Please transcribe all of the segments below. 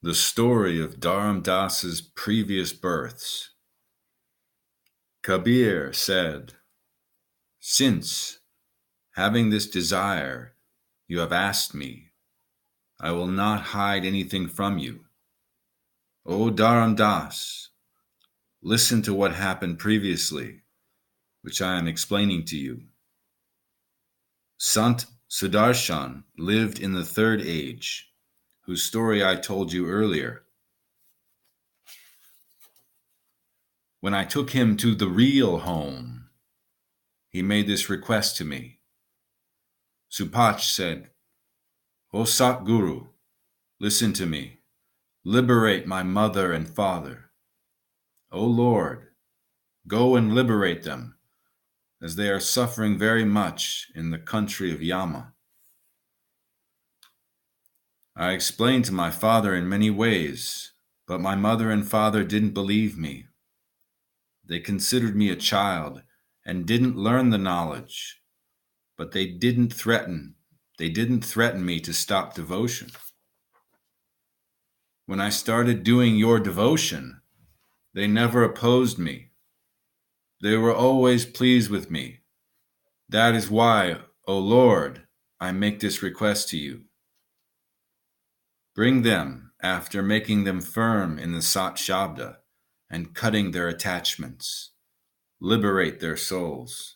The story of Dharam Das's previous births. Kabir said, "Since, having this desire, you have asked me, I will not hide anything from you. O Dharam Das, listen to what happened previously, which I am explaining to you. Sant Sudarshan lived in the third age, whose story I told you earlier. When I took him to the real home, he made this request to me. Supach said, O Satguru, listen to me. Liberate my mother and father. O Lord, go and liberate them, as they are suffering very much in the country of Yama. I explained to my father in many ways, but my mother and father didn't believe me. They considered me a child and didn't learn the knowledge, but they didn't threaten me to stop devotion. When I started doing your devotion, they never opposed me. They were always pleased with me. That is why, O Lord, I make this request to you. Bring them after making them firm in the Sat Shabda and cutting their attachments. Liberate their souls."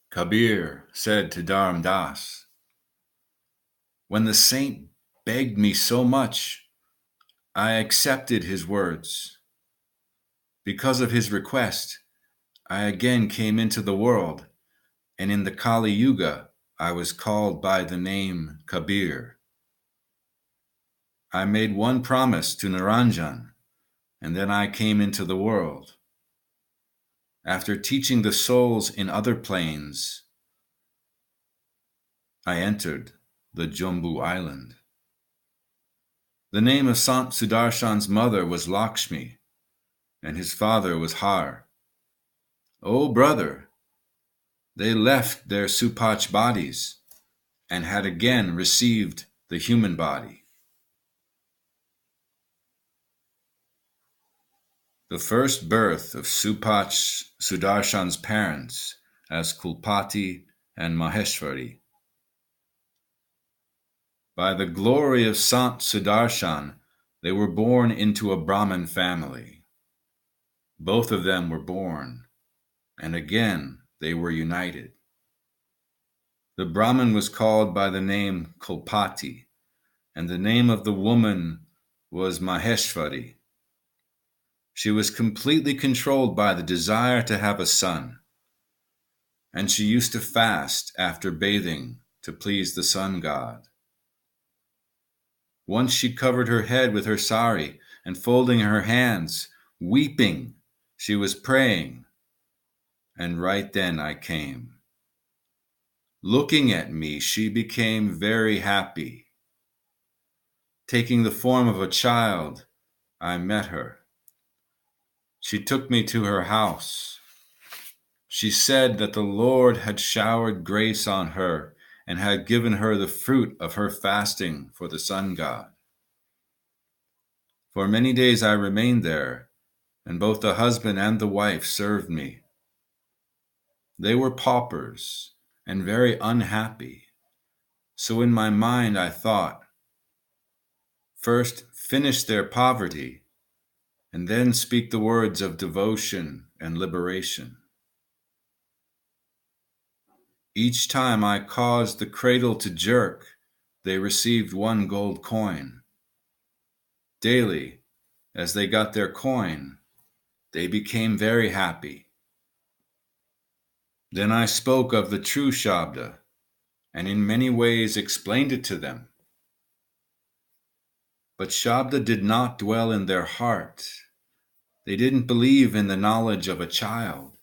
Kabir said to Dharam Das, "When the saint begged me so much, I accepted his words. Because of his request, I again came into the world, and in the Kali Yuga, I was called by the name Kabir. I made one promise to Naranjan, and then I came into the world. After teaching the souls in other planes, I entered the Jumbu island. The name of Sant Sudarshan's mother was Lakshmi, and his father was Har. O brother, they left their Supach bodies and had again received the human body. The first birth of Supach Sudarshan's parents as Kulpati and Maheshwari. By the glory of Sant Sudarshan, they were born into a Brahmin family. Both of them were born, and again they were united. The Brahmin was called by the name Kulpati, and the name of the woman was Maheshwari. She was completely controlled by the desire to have a son, and she used to fast after bathing to please the sun god. Once she covered her head with her sari, and folding her hands, weeping, she was praying. And right then I came. Looking at me, she became very happy. Taking the form of a child, I met her. She took me to her house. She said that the Lord had showered grace on her and had given her the fruit of her fasting for the sun god. For many days I remained there, and both the husband and the wife served me. They were paupers and very unhappy, so in my mind I thought, first finish their poverty, and then speak the words of devotion and liberation. Each time I caused the cradle to jerk, they received 1 gold coin. Daily, as they got their coin, they became very happy. Then I spoke of the true Shabda, and in many ways explained it to them. But Shabda did not dwell in their heart. They didn't believe in the knowledge of a child.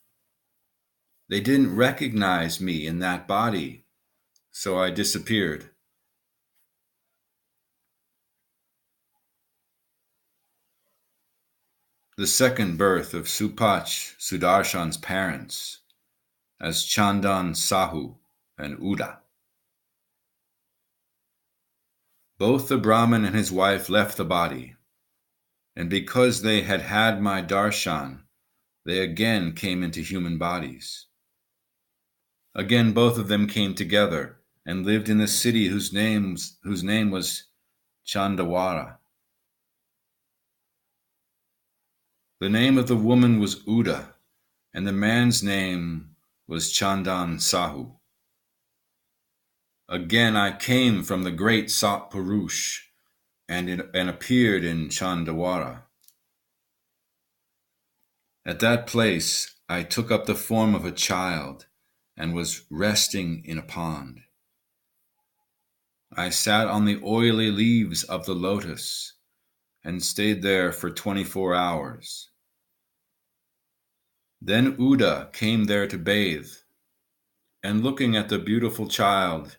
They didn't recognize me in that body, so I disappeared. The second birth of Supach Sudarshan's parents as Chandan Sahu and Uda. Both the Brahmin and his wife left the body, and because they had had my darshan, they again came into human bodies. Again, both of them came together and lived in the city whose name was Chandawara. The name of the woman was Uda, and the man's name was Chandan Sahu. Again I came from the great Sat Purush and appeared in Chandawara. At that place I took up the form of a child and was resting in a pond. I sat on the oily leaves of the lotus and stayed there for 24 hours. Then Uda came there to bathe, and looking at the beautiful child,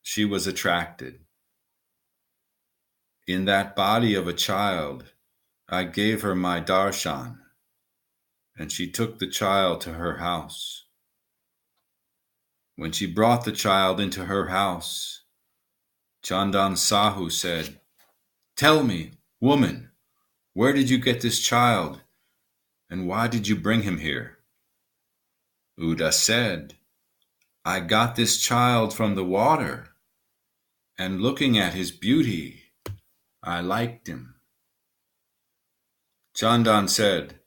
she was attracted. In that body of a child, I gave her my darshan, and she took the child to her house. When she brought the child into her house, Chandan Sahu said, "Tell me, woman, where did you get this child, and why did you bring him here?" Uda said, "I got this child from the water, and looking at his beauty, I liked him." Chandan said,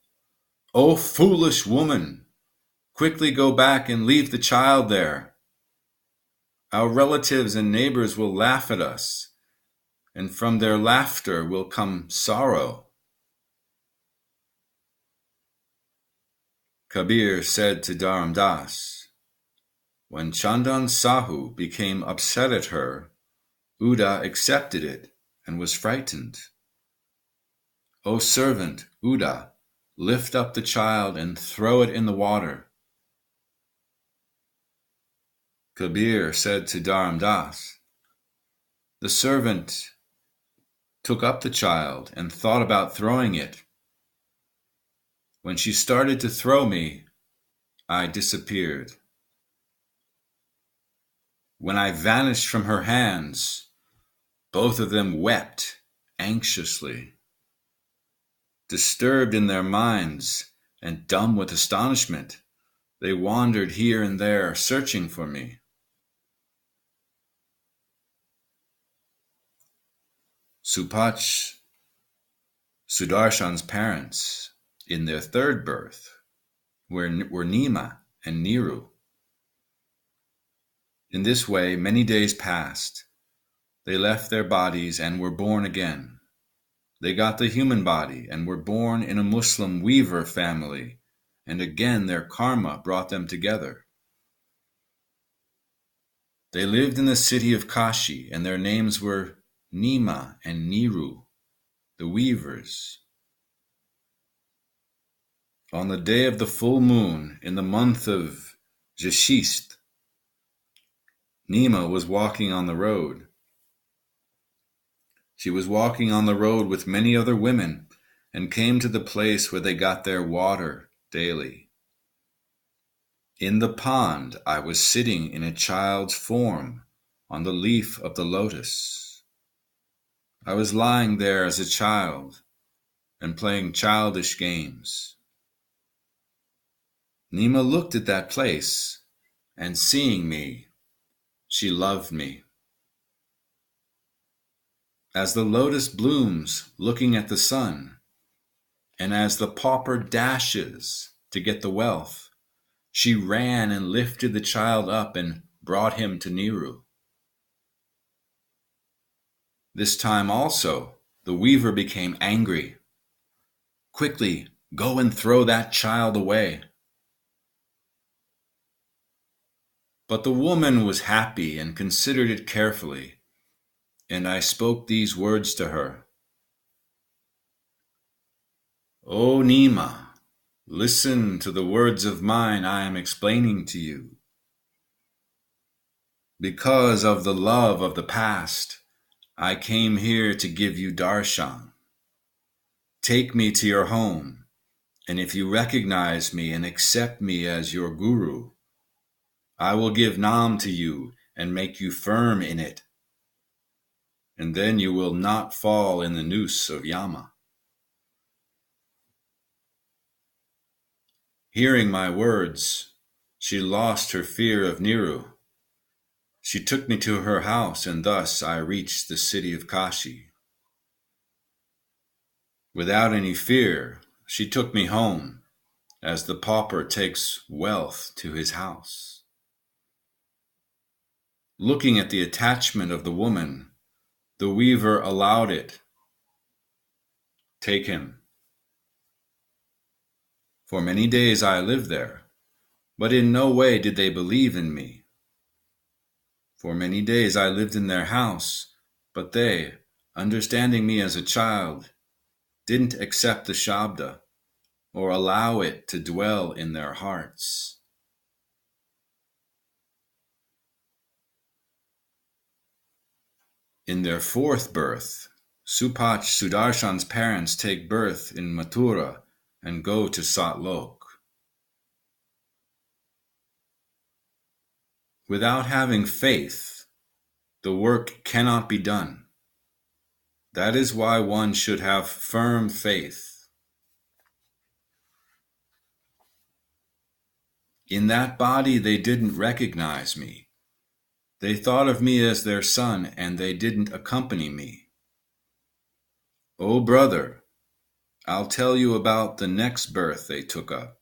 "O foolish woman, quickly go back and leave the child there. Our relatives and neighbors will laugh at us, and from their laughter will come sorrow." Kabir said to Dharam Das, when Chandan Sahu became upset at her, Uda accepted it and was frightened. "O servant, Uda, lift up the child and throw it in the water." Kabir said to Dharam Das, the servant took up the child and thought about throwing it. When she started to throw me, I disappeared. When I vanished from her hands, both of them wept anxiously. Disturbed in their minds and dumb with astonishment, they wandered here and there, searching for me. Supach, Sudarshan's parents, in their third birth, were Nima and Niru. In this way, many days passed. They left their bodies and were born again. They got the human body and were born in a Muslim weaver family, and again their karma brought them together. They lived in the city of Kashi, and their names were Nima and Niru, the weavers. On the day of the full moon in the month of Jeshist, Nima was walking on the road. She was walking on the road with many other women and came to the place where they got their water daily. In the pond, I was sitting in a child's form on the leaf of the lotus. I was lying there as a child and playing childish games. Nima looked at that place, and seeing me, she loved me. As the lotus blooms looking at the sun, and as the pauper dashes to get the wealth, she ran and lifted the child up and brought him to Niru. This time also, the weaver became angry. "Quickly, go and throw that child away." But the woman was happy and considered it carefully, and I spoke these words to her. "O Nima, listen to the words of mine I am explaining to you. Because of the love of the past, I came here to give you darshan. Take me to your home, and if you recognize me and accept me as your guru, I will give Nam to you and make you firm in it. and then you will not fall in the noose of Yama. Hearing my words, she lost her fear of Niru. She took me to her house, and thus I reached the city of Kashi. Without any fear, she took me home, as the pauper takes wealth to his house. Looking at the attachment of the woman, the weaver allowed it. Take him. For many days I lived there, but in no way did they believe in me. For many days I lived in their house, but they, understanding me as a child, didn't accept the Shabda or allow it to dwell in their hearts. In their fourth birth, Supach Sudarshan's parents take birth in Mathura and go to Satlok. Without having faith, the work cannot be done. That is why one should have firm faith. In that body, they didn't recognize me. They thought of me as their son, and they didn't accompany me. Oh, brother, I'll tell you about the next birth they took up.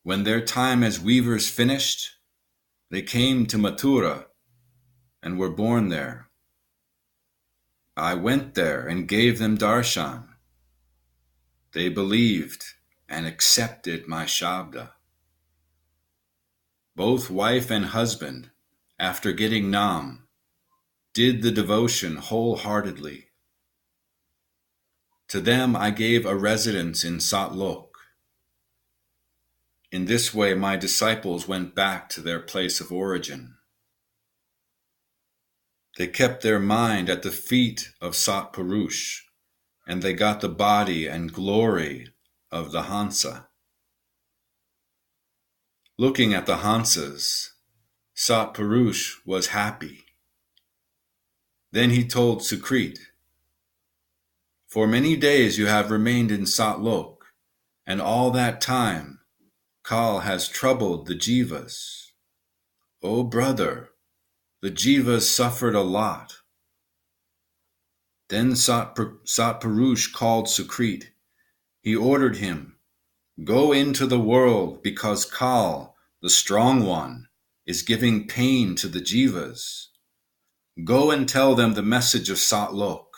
When their time as weavers finished, they came to Mathura and were born there. I went there and gave them darshan. They believed and accepted my Shabda. Both wife and husband, after getting Nam, did the devotion wholeheartedly. To them I gave a residence in Satlok. In this way my disciples went back to their place of origin. They kept their mind at the feet of Sat Purush, and they got the body and glory of the Hansa. Looking at the Hansas, Sat Purush was happy. Then he told Sukrit, "For many days you have remained in Satlok, and all that time Kal has troubled the Jivas. Oh brother, the Jivas suffered a lot." Then Sat Purush called Sukrit. He ordered him, "Go into the world, because Kal, the strong one, is giving pain to the Jivas. Go and tell them the message of Satlok.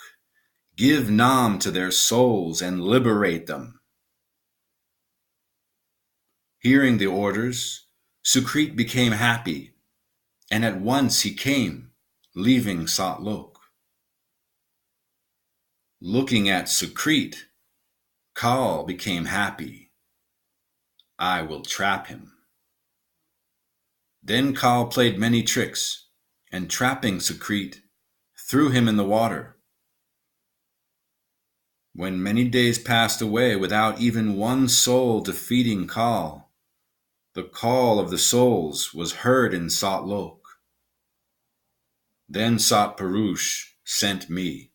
Give Nam to their souls and liberate them." Hearing the orders, Sukrit became happy, and at once he came, leaving Satlok. Looking at Sukrit, Kal became happy. I will trap him. Then Kal played many tricks, and trapping Sukrit, threw him in the water. When many days passed away without even one soul defeating Kal, the call of the souls was heard in Satlok. Then Sat Purush sent me.